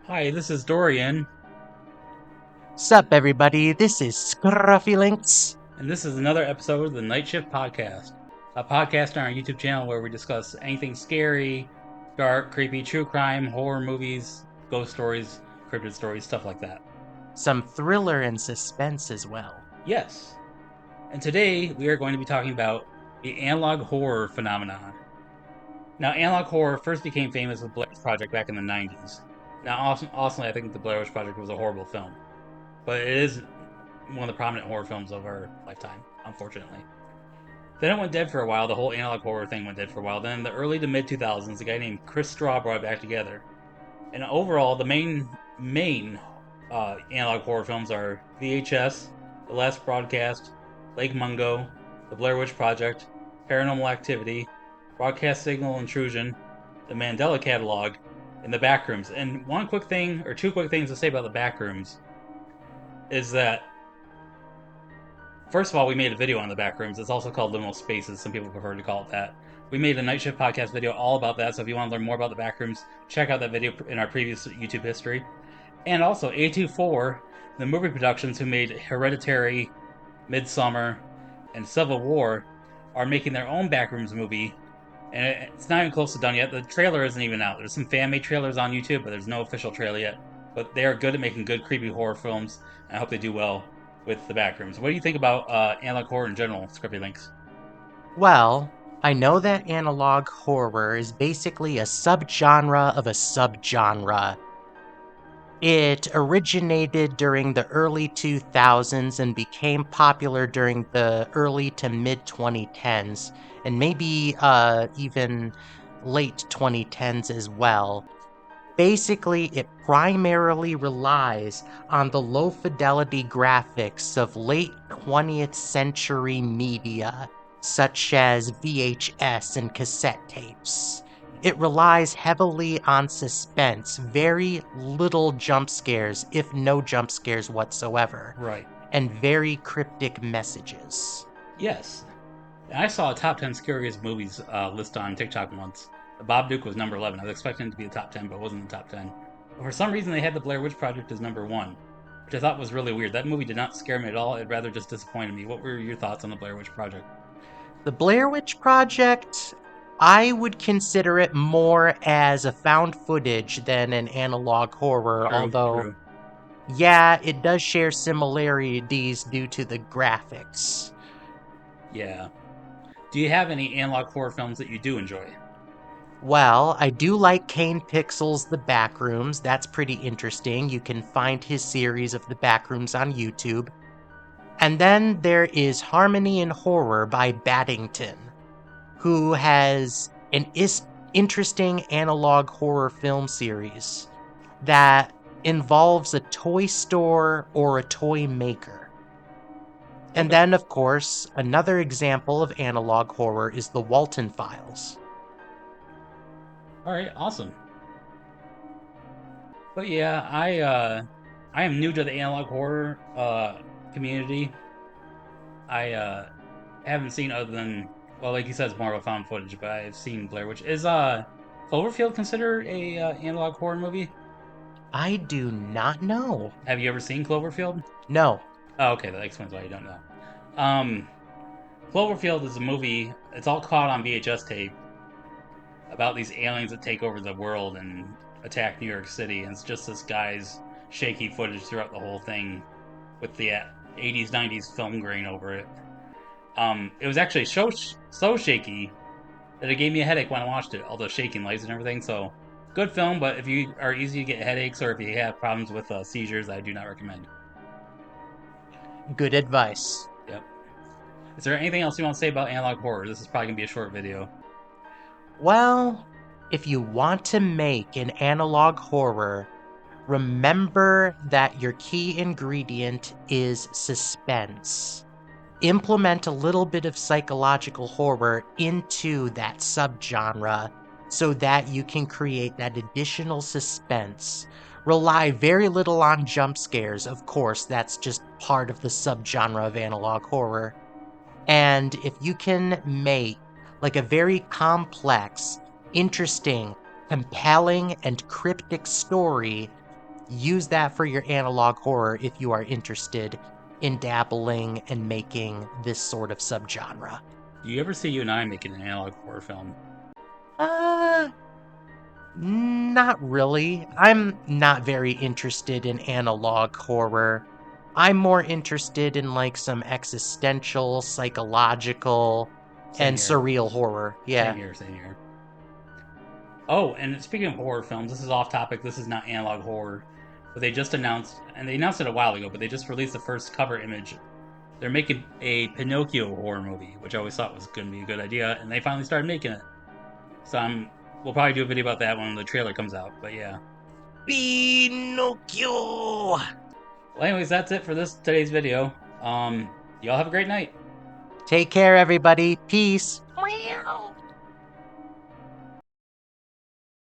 Hi, this is Dorian, Sup, everybody? This is Scruffy Links. and this is another episode of the Night Shift Podcast, a podcast on our YouTube channel where we discuss anything scary, dark, creepy, true crime, horror movies, ghost stories, cryptid stories, stuff like that. Some thriller and suspense as well. Yes, and today we are going to be talking about the analog horror phenomenon. Now, analog horror first became famous with Blaire Witch Project back in the 90s. Now, also, I think the Blaire Witch Project was a horrible film, but it is one of the prominent horror films of our lifetime, unfortunately. Then it went dead for a while. The whole analog horror thing went dead for a while. Then in the early to mid 2000s, a guy named Chris Straw brought it back together. And overall, the main analog horror films are VHS, The Last Broadcast, Lake Mungo, The Blaire Witch Project, Paranormal Activity, Broadcast Signal Intrusion, The Mandela Catalog, and The Backrooms. And one quick thing, or two quick things to say about The Backrooms, is that first of all, we made a video on the back rooms. It's also called Liminal Spaces. Some people prefer to call it that. We made a Night Shift podcast video all about that. So if you want to learn more about the back rooms, check out that video in our previous YouTube history. And also A24, the movie productions who made Hereditary, Midsummer, and Civil War, are making their own backrooms movie. And it's not even close to done yet. The trailer isn't even out. There's some fan made trailers on YouTube, but there's no official trailer yet. But they are good at making good, creepy horror films. And I hope they do well with the backrooms. What do you think about analog horror in general, Scrippy Links? Well, I know that analog horror is basically a subgenre of a subgenre. It originated during the early 2000s and became popular during the early to mid 2010s, and maybe even late 2010s as well. Basically, it primarily relies on the low fidelity graphics of late 20th century media, such as VHS and cassette tapes. It relies heavily on suspense, very little jump scares, if no jump scares whatsoever, Right. and very cryptic messages. Yes. I saw a top 10 scariest movies list on TikTok once. Bob Duke was number 11. I was expecting it to be the top 10, but it wasn't the top 10. But for some reason, they had the Blair Witch Project as number 1, which I thought was really weird. That movie did not scare me at all. It rather just disappointed me. What were your thoughts on the Blair Witch Project? The Blaire Witch Project, I would consider it more as a found footage than an analog horror, True, although, true. yeah, it does share similarities due to the graphics. Yeah. Do you have any analog horror films that you do enjoy? Well, I do like Kane Pixel's The Backrooms. That's pretty interesting. You can find his series of The Backrooms on YouTube. And then there is Harmony in Horror by Baddington, who has an interesting analog horror film series that involves a toy store or a toy maker. And Okay. then, of course, another example of analog horror is the Walton Files. All right, awesome. But yeah, I am new to the analog horror community. I haven't seen other than, well, like you said, it's more of a found footage, but I've seen Blair Witch. Is Cloverfield considered a analog horror movie? I do not know. Have you ever seen Cloverfield? No. Oh, okay, that explains why you don't know. Um, Cloverfield is a movie. It's all caught on VHS tape about these aliens that take over the world and attack New York City. And it's just this guy's shaky footage throughout the whole thing with the 80s, 90s film grain over it. It was actually so shaky that it gave me a headache when I watched it, all the shaking lights and everything. So, good film, but if you are easy to get headaches or if you have problems with seizures, I do not recommend. Good advice. Yep. Is there anything else you want to say about analog horror? This is probably gonna be a short video. Well, if you want to make an analog horror, remember that your key ingredient is suspense. Implement a little bit of psychological horror into that subgenre so that you can create that additional suspense. Rely very little on jump scares, of course, that's just part of the subgenre of analog horror. And if you can make like a very complex, interesting, compelling, and cryptic story use that for your analog horror if you are interested in dabbling and making this sort of subgenre. Do you ever see you and I making an analog horror film? Uh, Not really. I'm not very interested in analog horror. I'm more interested in like some existential, psychological, Same and here. surreal horror. Yeah. Same here. Same here. Oh, and speaking of horror films, this is off topic. This is not analog horror, but they just announced, and they announced it a while ago, but they just released the first cover image. They're making a Pinocchio horror movie, which I always thought was going to be a good idea, and they finally started making it. So we'll probably do a video about that when the trailer comes out. But yeah. Pinocchio! Well, anyways, that's it for today's video. Y'all have a great night. Take care, everybody. Peace. Meow.